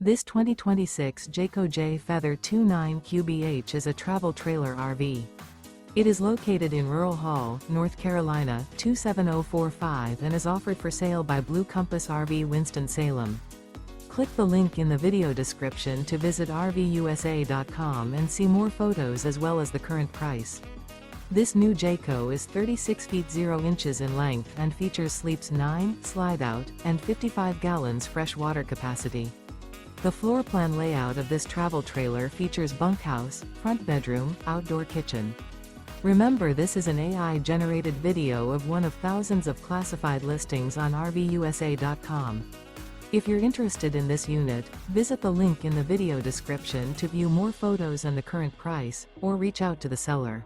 This 2026 Jayco Jay Feather 29 QBH is a travel trailer RV. It is located in Rural Hall, North Carolina, 27045 and is offered for sale by Blue Compass RV Winston, Salem. Click the link in the video description to visit RVUSA.com and see more photos as well as the current price. This new Jayco is 36 feet 0 inches in length and features sleeps 9, Slideout, and 55 gallons fresh water capacity. The floor plan layout of this travel trailer features bunkhouse, front bedroom, outdoor kitchen. Remember, this is an AI-generated video of one of thousands of classified listings on RVUSA.com. If you're interested in this unit, visit the link in the video description to view more photos and the current price, or reach out to the seller.